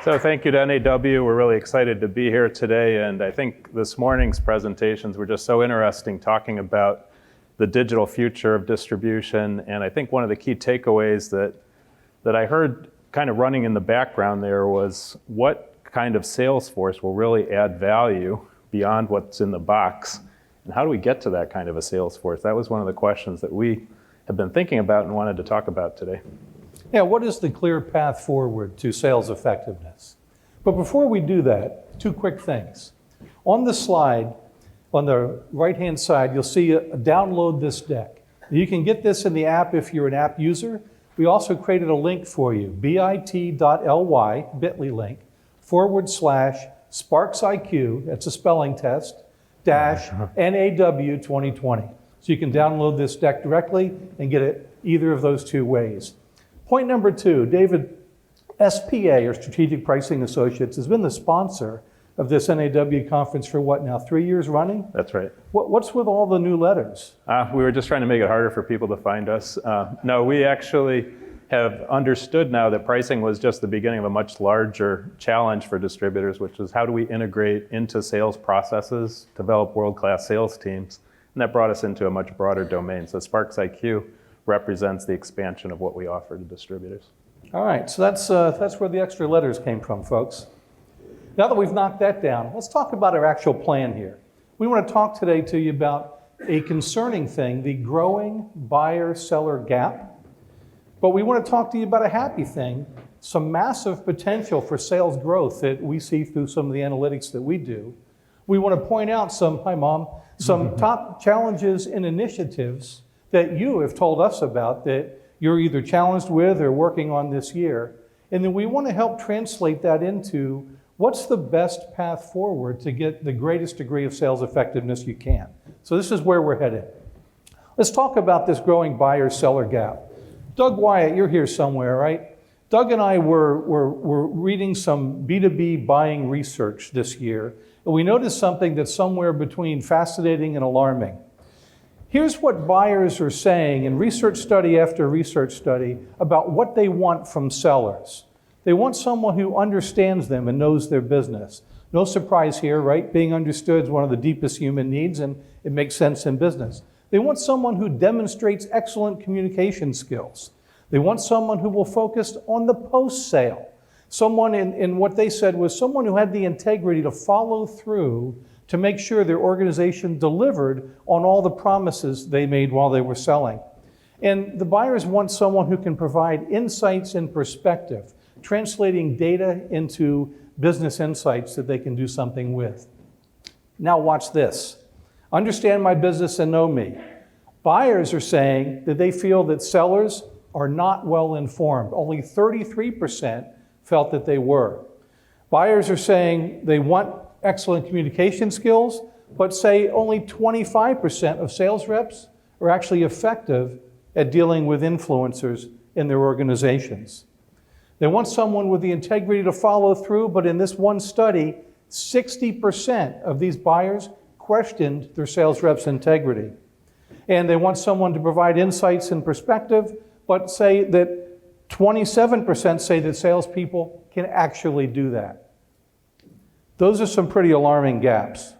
So thank you to NAW. We're really excited to be here today. And I think this morning's presentations were just so interesting, talking about the digital future of distribution. And I think one of the key takeaways that I heard kind of running in the background there was what kind of sales force will really add value beyond what's in the box. And how do we get to that kind of a sales force? That was one of the questions that we have been thinking about and wanted to talk about today. Yeah, what is the clear path forward to sales effectiveness? But before we do that, two quick things. On the slide, on the right-hand side, you'll see a download this deck. You can get this in the app if you're an app user. We also created a link for you, bit.ly, bit.ly link, /SPARXiQ, that's a spelling test, -NAW 2020. So you can download this deck directly and get it either of those two ways. Point number two, David, SPA, or Strategic Pricing Associates, has been the sponsor of this NAW conference for what now, 3 years running? That's right. What's with all the new letters? We were just trying to make it harder for people to find us. No, we actually have understood now that pricing was just the beginning of a much larger challenge for distributors, which is how do we integrate into sales processes, develop world-class sales teams, and that brought us into a much broader domain. So SPARXiQ represents the expansion of what we offer to distributors. All right, so that's where the extra letters came from, folks. Now that we've knocked that down, let's talk about our actual plan here. We want to talk today to you about a concerning thing, the growing buyer-seller gap. But we want to talk to you about a happy thing, some massive potential for sales growth that we see through some of the analytics that we do. We want to point out some top challenges and initiatives that you have told us about that you're either challenged with or working on this year. And then we want to help translate that into what's the best path forward to get the greatest degree of sales effectiveness you can. So this is where we're headed. Let's talk about this growing buyer-seller gap. Doug Wyatt, you're here somewhere, right? Doug and I were reading some B2B buying research this year, and we noticed something that's somewhere between fascinating and alarming. Here's what buyers are saying in research study after research study about what they want from sellers. They want someone who understands them and knows their business. No surprise here, right? Being understood is one of the deepest human needs, and it makes sense in business. They want someone who demonstrates excellent communication skills. They want someone who will focus on the post-sale. Someone in what they said was someone who had the integrity to follow through to make sure their organization delivered on all the promises they made while they were selling. And the buyers want someone who can provide insights and perspective, translating data into business insights that they can do something with. Now watch this. Understand my business and know me. Buyers are saying that they feel that sellers are not well informed. Only 33% felt that they were. Buyers are saying they want excellent communication skills, but say only 25% of sales reps are actually effective at dealing with influencers in their organizations. They want someone with the integrity to follow through, but in this one study, 60% of these buyers questioned their sales reps' integrity. And they want someone to provide insights and perspective, but say that 27% say that salespeople can actually do that. Those are some pretty alarming gaps.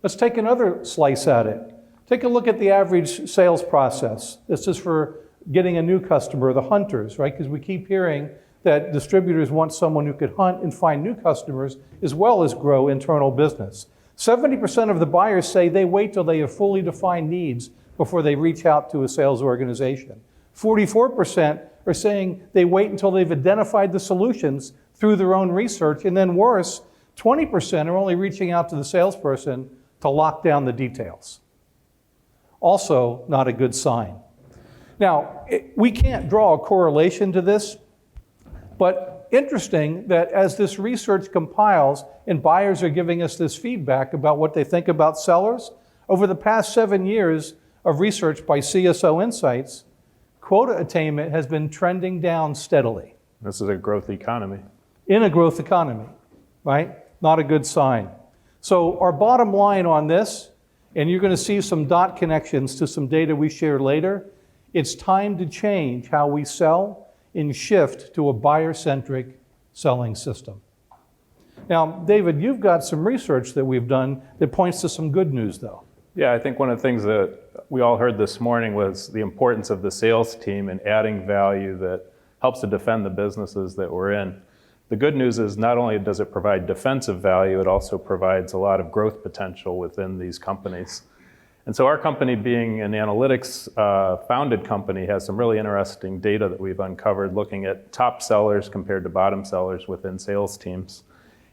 Let's take another slice at it. Take a look at the average sales process. This is for getting a new customer, the hunters, right? Because we keep hearing that distributors want someone who could hunt and find new customers as well as grow internal business. 70% of the buyers say they wait till they have fully defined needs before they reach out to a sales organization. 44% are saying they wait until they've identified the solutions through their own research, and then worse, 20% are only reaching out to the salesperson to lock down the details. Also, not a good sign. Now, we can't draw a correlation to this, but interesting that as this research compiles and buyers are giving us this feedback about what they think about sellers, over the past 7 years of research by CSO Insights, quota attainment has been trending down steadily. This is a growth economy. In a growth economy, right? Not a good sign. So our bottom line on this, and you're going to see some dot connections to some data we share later, it's time to change how we sell and shift to a buyer-centric selling system. Now, David, you've got some research that we've done that points to some good news, though. Yeah, I think one of the things that we all heard this morning was the importance of the sales team in adding value that helps to defend the businesses that we're in. The good news is not only does it provide defensive value, it also provides a lot of growth potential within these companies. And so our company, being an analytics founded company, has some really interesting data that we've uncovered looking at top sellers compared to bottom sellers within sales teams.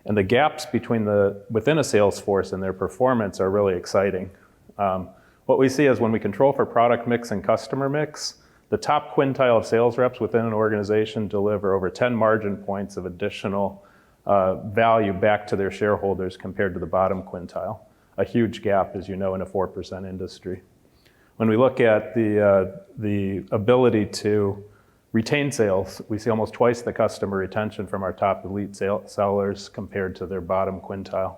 And the gaps between within a sales force and their performance are really exciting. What we see is when we control for product mix and customer mix, the top quintile of sales reps within an organization deliver over 10 margin points of additional value back to their shareholders compared to the bottom quintile. A huge gap, as you know, in a 4% industry. When we look at the ability to retain sales, we see almost twice the customer retention from our top elite sellers compared to their bottom quintile.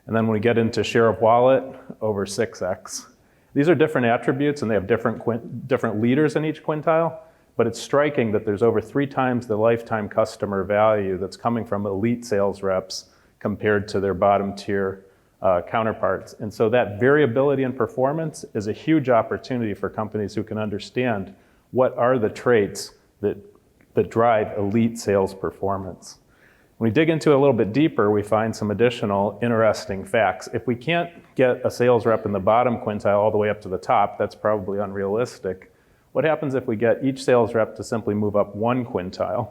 And then when we get into share of wallet, over 6x. These are different attributes and they have different leaders in each quintile, but it's striking that there's over 3 times the lifetime customer value that's coming from elite sales reps compared to their bottom tier counterparts. And so that variability in performance is a huge opportunity for companies who can understand what are the traits that drive elite sales performance. When we dig into it a little bit deeper, we find some additional interesting facts. If we can't get a sales rep in the bottom quintile all the way up to the top, that's probably unrealistic. What happens if we get each sales rep to simply move up 1 quintile?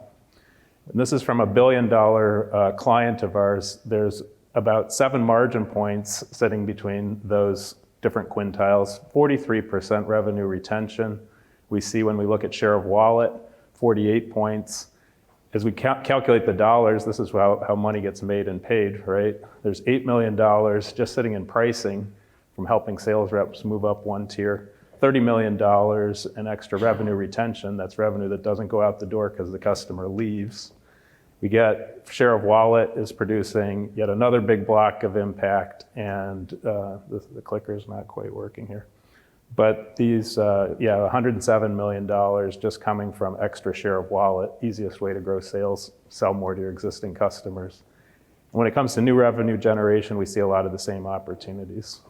And this is from a $1 billion client of ours. There's about 7 margin points sitting between those different quintiles, 43% revenue retention. We see when we look at share of wallet, 48 points. As we calculate the dollars, this is how money gets made and paid, right? There's $8 million just sitting in pricing from helping sales reps move up 1 tier. $30 million in extra revenue retention. That's revenue that doesn't go out the door because the customer leaves. We get share of wallet is producing yet another big block of impact, and the clicker's not quite working here. But these, $107 million just coming from extra share of wallet, easiest way to grow sales, sell more to your existing customers. And when it comes to new revenue generation, we see a lot of the same opportunities.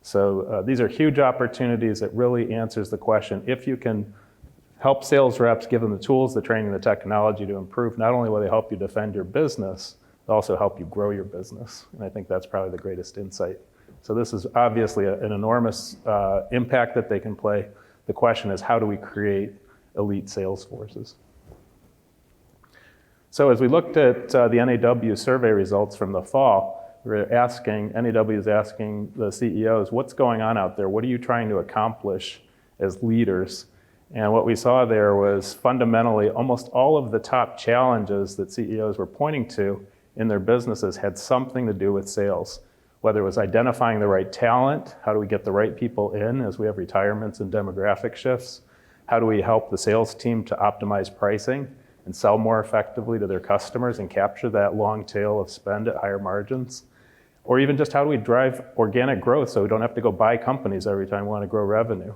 So these are huge opportunities that really answers the question, if you can help sales reps, give them the tools, the training, the technology to improve, not only will they help you defend your business, they'll also help you grow your business. And I think that's probably the greatest insight. So this is obviously an enormous impact that they can play. The question is, how do we create elite sales forces? So as we looked at the NAW survey results from the fall, NAW is asking the CEOs, what's going on out there? What are you trying to accomplish as leaders? And what we saw there was fundamentally almost all of the top challenges that CEOs were pointing to in their businesses had something to do with sales. Whether it was identifying the right talent, how do we get the right people in as we have retirements and demographic shifts? How do we help the sales team to optimize pricing and sell more effectively to their customers and capture that long tail of spend at higher margins? Or even just how do we drive organic growth so we don't have to go buy companies every time we want to grow revenue?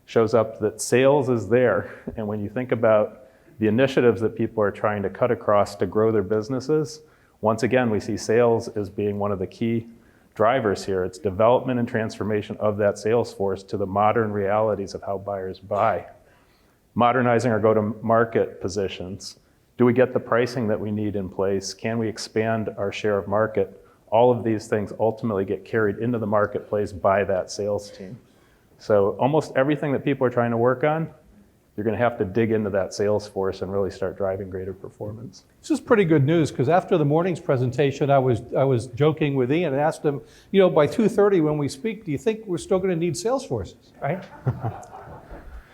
Shows up that sales is there. And when you think about the initiatives that people are trying to cut across to grow their businesses, once again, we see sales as being one of the key drivers here. It's development and transformation of that sales force to the modern realities of how buyers buy. Modernizing our go-to-market positions. Do we get the pricing that we need in place? Can we expand our share of market? All of these things ultimately get carried into the marketplace by that sales team. So almost everything that people are trying to work on, you're going to have to dig into that sales force and really start driving greater performance. This is pretty good news, because after the morning's presentation, I was joking with Ian and asked him, by 2:30 when we speak, do you think we're still going to need sales forces, right?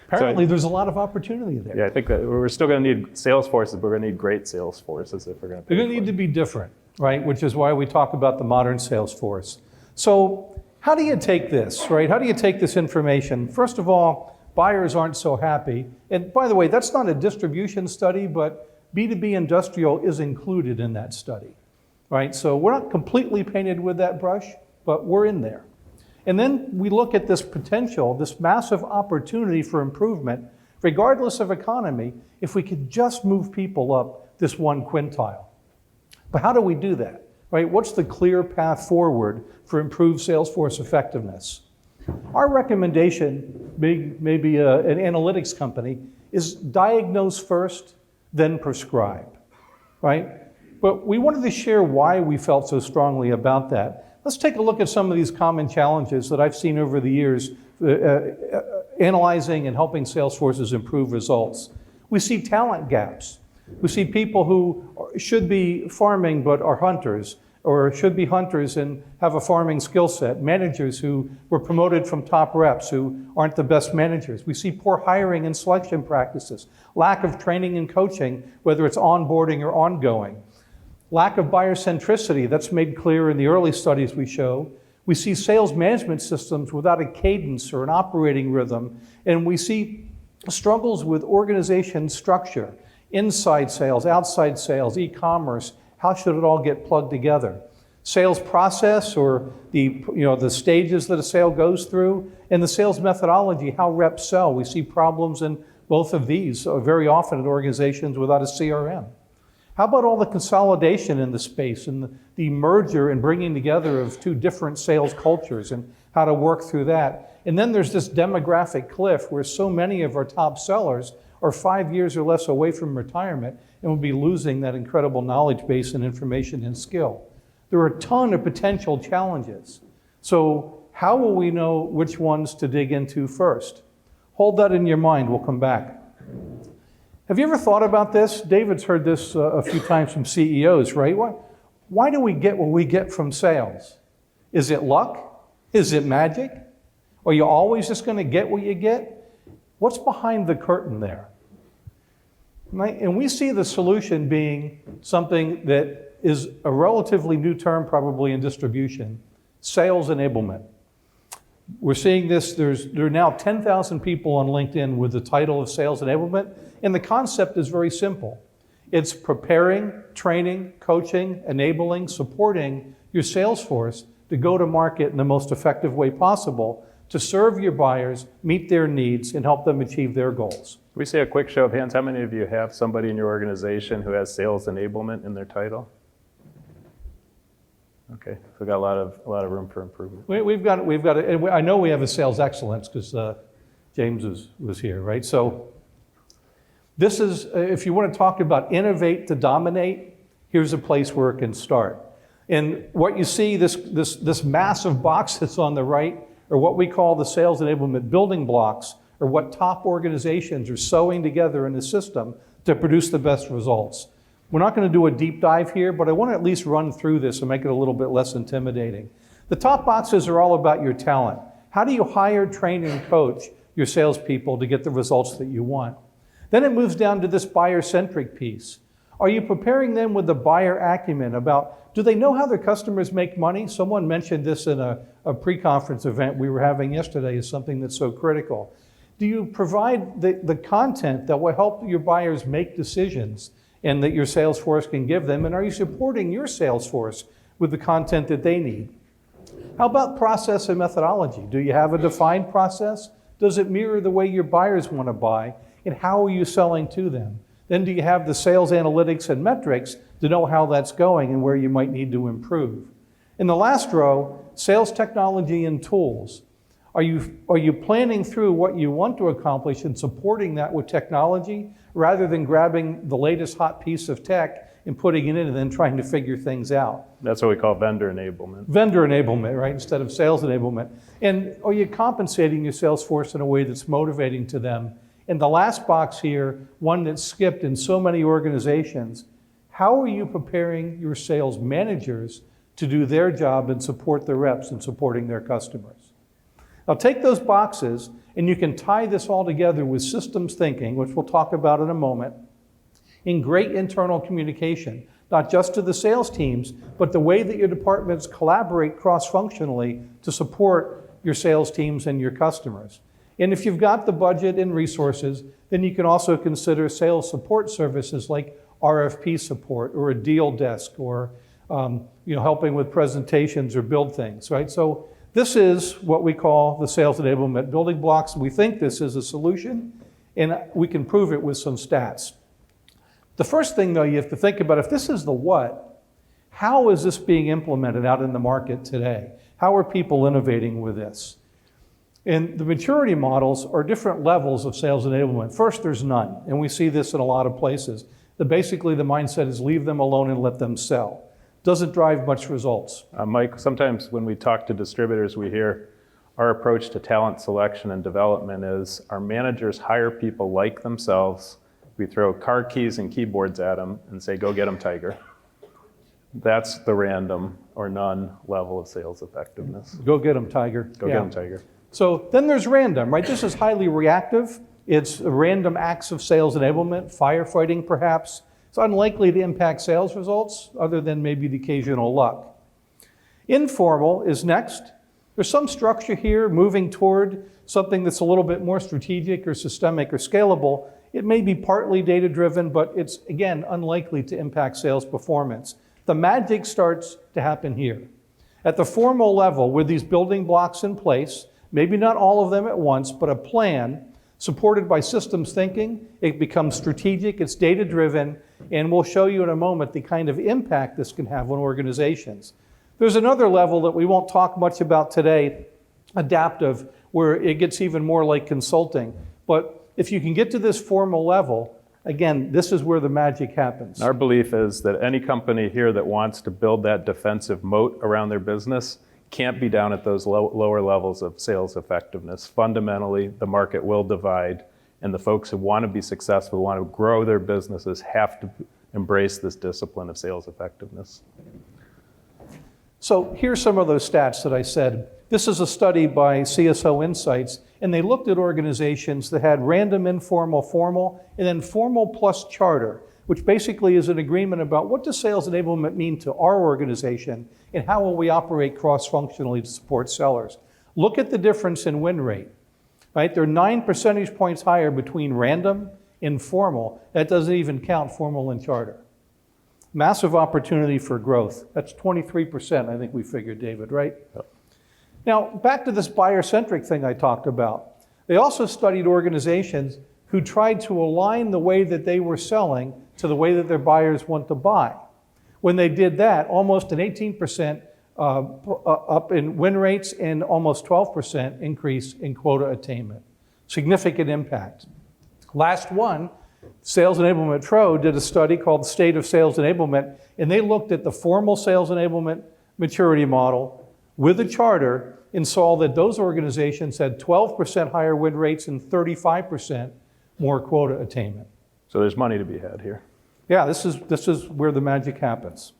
Apparently, there's a lot of opportunity there. Yeah, I think that we're still going to need sales forces, but we're going to need great sales forces if we're going to. They're going to need to be different, right? Which is why we talk about the modern sales force. So how do you take this, right? How do you take this information? First of all, buyers aren't so happy. And by the way, that's not a distribution study, but B2B industrial is included in that study, right? So we're not completely painted with that brush, but we're in there. And then we look at this potential, this massive opportunity for improvement, regardless of economy, if we could just move people up this 1 quintile. But how do we do that? right? What's the clear path forward for improved sales force effectiveness? Our recommendation, maybe an analytics company, is diagnose first, then prescribe, right? But we wanted to share why we felt so strongly about that. Let's take a look at some of these common challenges that I've seen over the years analyzing and helping sales forces improve results. We see talent gaps. We see people who should be farming but are hunters, or should be hunters and have a farming skill set. Managers who were promoted from top reps who aren't the best managers. We see poor hiring and selection practices. Lack of training and coaching, whether it's onboarding or ongoing. Lack of buyer centricity, that's made clear in the early studies we show. We see sales management systems without a cadence or an operating rhythm, and we see struggles with organization structure, inside sales, outside sales, e-commerce. How should it all get plugged together? Sales process, or the stages that a sale goes through, and the sales methodology, how reps sell. We see problems in both of these very often in organizations without a CRM. How about all the consolidation in the space and the merger and bringing together of two different sales cultures and how to work through that? And then there's this demographic cliff where so many of our top sellers are 5 years or less away from retirement and will be losing that incredible knowledge base and information and skill. There are a ton of potential challenges. So how will we know which ones to dig into first? Hold that in your mind, we'll come back. Have you ever thought about this? David's heard this a few times from CEOs, right? Why do we get what we get from sales? Is it luck? Is it magic? Are you always just going to get what you get? What's behind the curtain there? Right? And we see the solution being something that is a relatively new term probably in distribution, sales enablement. We're seeing this, there are now 10,000 people on LinkedIn with the title of sales enablement, and the concept is very simple. It's preparing, training, coaching, enabling, supporting your sales force to go to market in the most effective way possible to serve your buyers, meet their needs, and help them achieve their goals. Can we say a quick show of hands? How many of you have somebody in your organization who has sales enablement in their title? Okay, so we've got a lot of room for improvement. We've got, and I know we have a sales excellence because James was here, right? So this is, if you want to talk about innovate to dominate, here's a place where it can start. And what you see, this mass of boxes on the right, are what we call the sales enablement building blocks, or what top organizations are sewing together in the system to produce the best results. We're not going to do a deep dive here, but I want to at least run through this and make it a little bit less intimidating. The top boxes are all about your talent. How do you hire, train, and coach your salespeople to get the results that you want? Then it moves down to this buyer-centric piece. Are you preparing them with the buyer acumen about, do they know how their customers make money? Someone mentioned this in a pre-conference event we were having yesterday as something that's so critical. Do you provide the content that will help your buyers make decisions and that your sales force can give them? And are you supporting your sales force with the content that they need? How about process and methodology? Do you have a defined process? Does it mirror the way your buyers want to buy? And how are you selling to them? Then do you have the sales analytics and metrics to know how that's going and where you might need to improve? In the last row, sales technology and tools. Are you planning through what you want to accomplish and supporting that with technology rather than grabbing the latest hot piece of tech and putting it in and then trying to figure things out? That's what we call vendor enablement. Vendor enablement, right, instead of sales enablement. And are you compensating your sales force in a way that's motivating to them? And the last box here, one that's skipped in so many organizations, how are you preparing your sales managers to do their job and support the reps in supporting their customers? Now take those boxes and you can tie this all together with systems thinking, which we'll talk about in a moment, in great internal communication, not just to the sales teams, but the way that your departments collaborate cross-functionally to support your sales teams and your customers. And if you've got the budget and resources, then you can also consider sales support services like RFP support or a deal desk or helping with presentations or build things, right? So this is what we call the sales enablement building blocks. We think this is a solution, and we can prove it with some stats. The first thing, though, you have to think about, if this is the what, How is this being implemented out in the market today? How are people innovating with this? And the maturity models are different levels of sales enablement. First, there's none, and we see this in a lot of places. Basically, the mindset is leave them alone and let them sell. Doesn't drive much results. Mike, sometimes when we talk to distributors, we hear our approach to talent selection and development is our managers hire people like themselves. We throw car keys and keyboards at them and say, go get them, Tiger. That's the random or none level of sales effectiveness. Go get them, Tiger. Go get them, Tiger. So then there's random, right? This is highly reactive. It's random acts of sales enablement, firefighting perhaps. It's unlikely to impact sales results other than maybe the occasional luck. Informal is next. There's some structure here moving toward something that's a little bit more strategic or systemic or scalable. It may be partly data-driven, but it's, again, unlikely to impact sales performance. The magic starts to happen here. At the formal level, with these building blocks in place, maybe not all of them at once, but a plan supported by systems thinking, it becomes strategic, it's data-driven, and we'll show you in a moment the kind of impact this can have on organizations. There's another level that we won't talk much about today, adaptive, where it gets even more like consulting. But if you can get to this formal level, again, this is where the magic happens. Our belief is that any company here that wants to build that defensive moat around their business can't be down at those lower levels of sales effectiveness. Fundamentally, the market will divide, and the folks who want to be successful, want to grow their businesses, have to embrace this discipline of sales effectiveness. So here's some of those stats that I said. This is a study by CSO Insights, and they looked at organizations that had random, informal, formal, and then formal plus charter, which basically is an agreement about what does sales enablement mean to our organization and how will we operate cross-functionally to support sellers. Look at the difference in win rate, right? They're 9 percentage points higher between random and formal. That doesn't even count formal and charter. Massive opportunity for growth. That's 23%, I think we figured, David, right? Yep. Now, back to this buyer-centric thing I talked about. They also studied organizations who tried to align the way that they were selling to the way that their buyers want to buy. When they did that, almost an 18% up in win rates and almost 12% increase in quota attainment. Significant impact. Last one, Sales Enablement Pro did a study called State of Sales Enablement, and they looked at the formal sales enablement maturity model with a charter and saw that those organizations had 12% higher win rates and 35% more quota attainment. So there's money to be had here. Yeah, this is where the magic happens.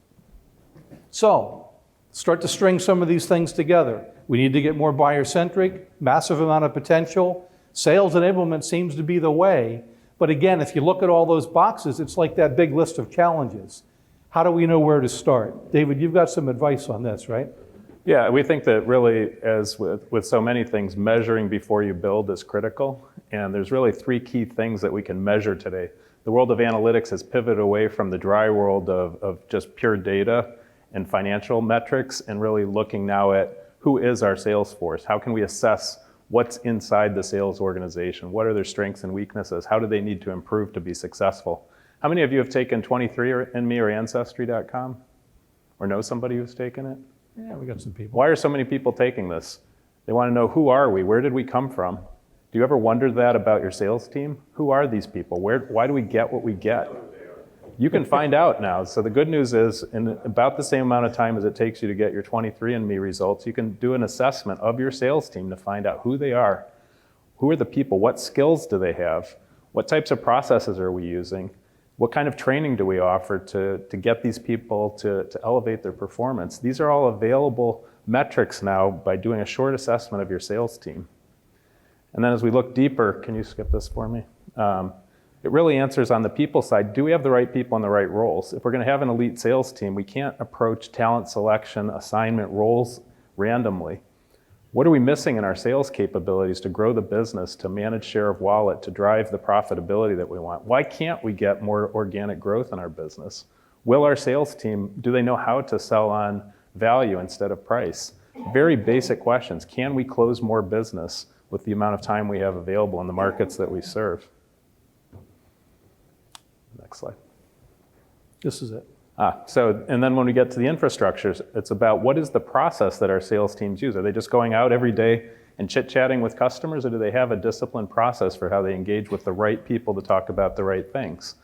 So, start to string some of these things together. We need to get more buyer-centric, massive amount of potential. Sales enablement seems to be the way. But again, if you look at all those boxes, it's like that big list of challenges. How do we know where to start? David, you've got some advice on this, right? Yeah, we think that really, as with so many things, measuring before you build is critical. And there's really 3 key things that we can measure today. The world of analytics has pivoted away from the dry world of just pure data and financial metrics and really looking now at who is our sales force? How can we assess what's inside the sales organization? What are their strengths and weaknesses? How do they need to improve to be successful? How many of you have taken 23andMe or Ancestry.com? Or know somebody who's taken it? Yeah, we got some people. Why are so many people taking this? They want to know, who are we? Where did we come from? Do you ever wonder that about your sales team? Who are these people? Why do we get what we get? You can find out now. So the good news is, in about the same amount of time as it takes you to get your 23andMe results, you can do an assessment of your sales team to find out who they are. Who are the people? What skills do they have? What types of processes are we using? What kind of training do we offer to get these people to elevate their performance? These are all available metrics now by doing a short assessment of your sales team. And then as we look deeper, can you skip this for me? It really answers on the people side. Do we have the right people in the right roles? If we're going to have an elite sales team, we can't approach talent selection, assignment roles randomly. What are we missing in our sales capabilities to grow the business, to manage share of wallet, to drive the profitability that we want? Why can't we get more organic growth in our business? Will our sales team, do they know how to sell on value instead of price? Very basic questions. Can we close more business with the amount of time we have available in the markets that we serve? Next slide. This is it. And then when we get to the infrastructures, it's about what is the process that our sales teams use? Are they just going out every day and chit-chatting with customers, or do they have a disciplined process for how they engage with the right people to talk about the right things?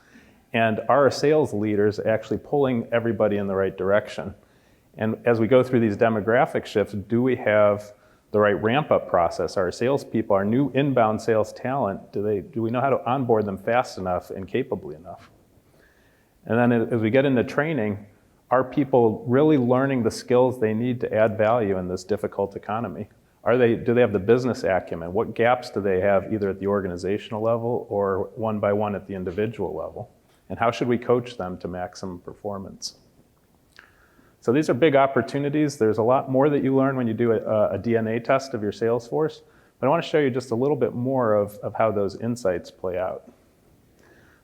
And are sales leaders actually pulling everybody in the right direction? And as we go through these demographic shifts, do we have the right ramp-up process? Our salespeople, our new inbound sales talent, do we know how to onboard them fast enough and capably enough? And then as we get into training, are people really learning the skills they need to add value in this difficult economy? Do they have the business acumen? What gaps do they have either at the organizational level or one by one at the individual level? And how should we coach them to maximum performance? So these are big opportunities. There's a lot more that you learn when you do a DNA test of your sales force, but I want to show you just a little bit more of how those insights play out.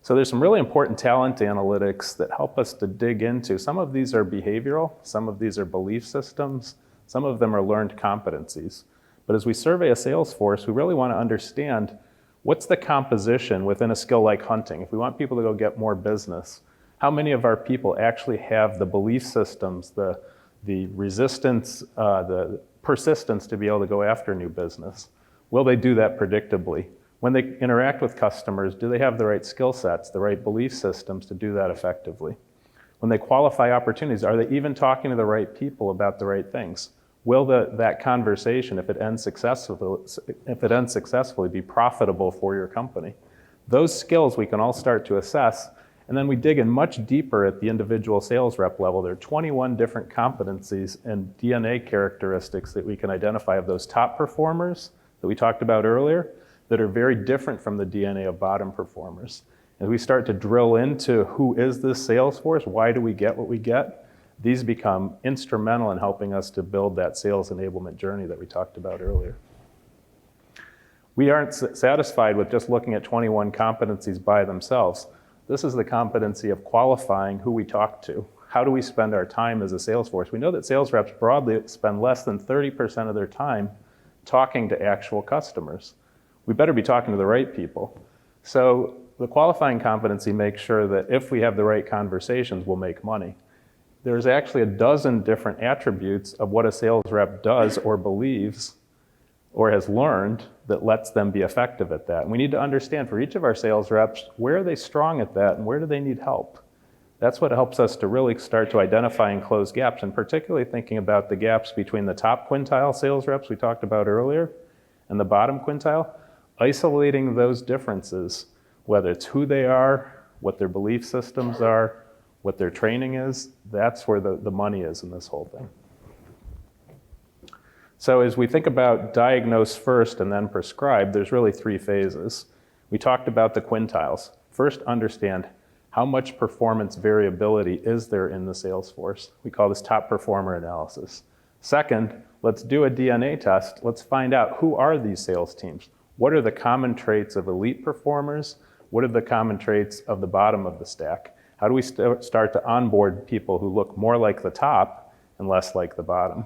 So there's some really important talent analytics that help us to dig into. Some of these are behavioral, some of these are belief systems, some of them are learned competencies. But as we survey a sales force, we really want to understand what's the composition within a skill like hunting. If we want people to go get more business, how many of our people actually have the belief systems, the resistance, the persistence to be able to go after new business? Will they do that predictably? When they interact with customers, do they have the right skill sets, the right belief systems to do that effectively? When they qualify opportunities, are they even talking to the right people about the right things? Will that conversation, if it ends successfully, be profitable for your company? Those skills we can all start to assess, and then we dig in much deeper at the individual sales rep level. There are 21 different competencies and DNA characteristics that we can identify of those top performers that we talked about earlier that are very different from the DNA of bottom performers. As we start to drill into who is this sales force, why do we get what we get, these become instrumental in helping us to build that sales enablement journey that we talked about earlier. We aren't satisfied with just looking at 21 competencies by themselves. This is the competency of qualifying who we talk to. How do we spend our time as a sales force? We know that sales reps broadly spend less than 30% of their time talking to actual customers. We better be talking to the right people. So the qualifying competency makes sure that if we have the right conversations, we'll make money. There's actually a dozen different attributes of what a sales rep does or believes or has learned that lets them be effective at that. And we need to understand for each of our sales reps, where are they strong at that and where do they need help? That's what helps us to really start to identify and close gaps, and particularly thinking about the gaps between the top quintile sales reps we talked about earlier and the bottom quintile, isolating those differences, whether it's who they are, what their belief systems are, what their training is, that's where the money is in this whole thing. So as we think about diagnose first and then prescribe, there's really three phases. We talked about the quintiles. First, understand how much performance variability is there in the sales force. We call this top performer analysis. Second, let's do a DNA test. Let's find out who are these sales teams. What are the common traits of elite performers? What are the common traits of the bottom of the stack? How do we start to onboard people who look more like the top and less like the bottom?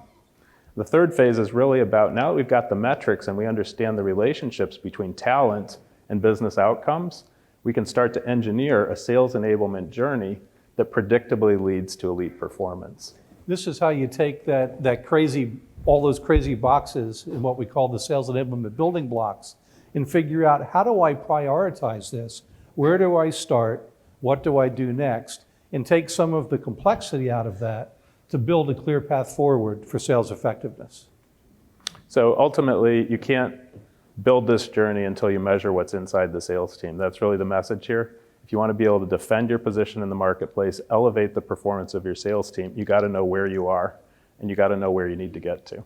The third phase is really about, now that we've got the metrics and we understand the relationships between talent and business outcomes, we can start to engineer a sales enablement journey that predictably leads to elite performance. This is how you take all those crazy boxes in what we call the sales enablement building blocks and figure out, how do I prioritize this? Where do I start? What do I do next? And take some of the complexity out of that to build a clear path forward for sales effectiveness. So ultimately, you can't build this journey until you measure what's inside the sales team. That's really the message here. If you want to be able to defend your position in the marketplace, elevate the performance of your sales team, you got to know where you are and you got to know where you need to get to.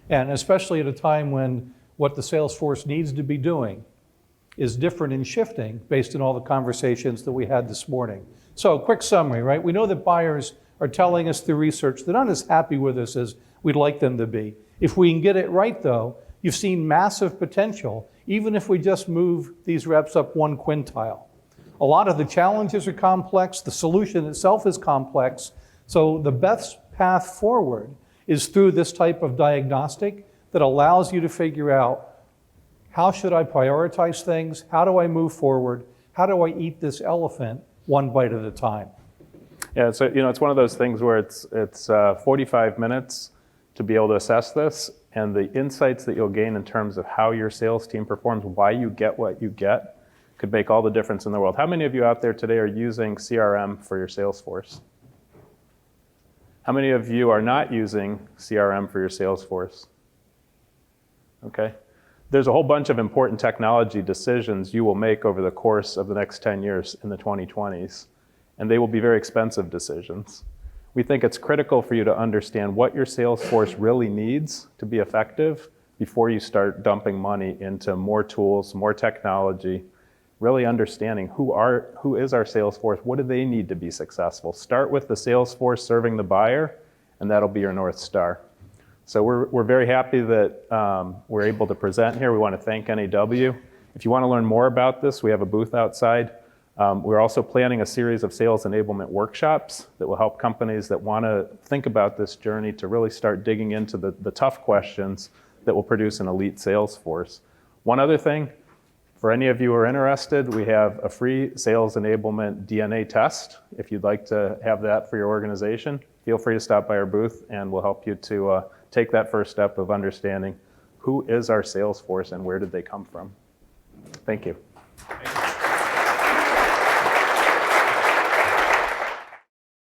And especially at a time when what the sales force needs to be doing is different and shifting based on all the conversations that we had this morning. So quick summary, right? We know that buyers are telling us through research they're not as happy with us as we'd like them to be. If we can get it right though, you've seen massive potential, even if we just move these reps up one quintile. A lot of the challenges are complex, the solution itself is complex, so the best path forward is through this type of diagnostic that allows you to figure out, how should I prioritize things? How do I move forward? How do I eat this elephant one bite at a time? Yeah, so it's one of those things where it's 45 minutes to be able to assess this, and the insights that you'll gain in terms of how your sales team performs, why you get what you get, could make all the difference in the world. How many of you out there today are using CRM for your sales force? How many of you are not using CRM for your sales force? Okay. There's a whole bunch of important technology decisions you will make over the course of the next 10 years in the 2020s, and they will be very expensive decisions. We think it's critical for you to understand what your sales force really needs to be effective before you start dumping money into more tools, more technology, really understanding who is our sales force, what do they need to be successful. Start with the sales force serving the buyer, and that'll be your North Star. So we're very happy that we're able to present here. We want to thank NAW. If you want to learn more about this, we have a booth outside. We're also planning a series of sales enablement workshops that will help companies that want to think about this journey to really start digging into the tough questions that will produce an elite sales force. One other thing, for any of you who are interested, we have a free sales enablement DNA test. If you'd like to have that for your organization, feel free to stop by our booth and we'll help you to take that first step of understanding who is our sales force and where did they come from. Thank you.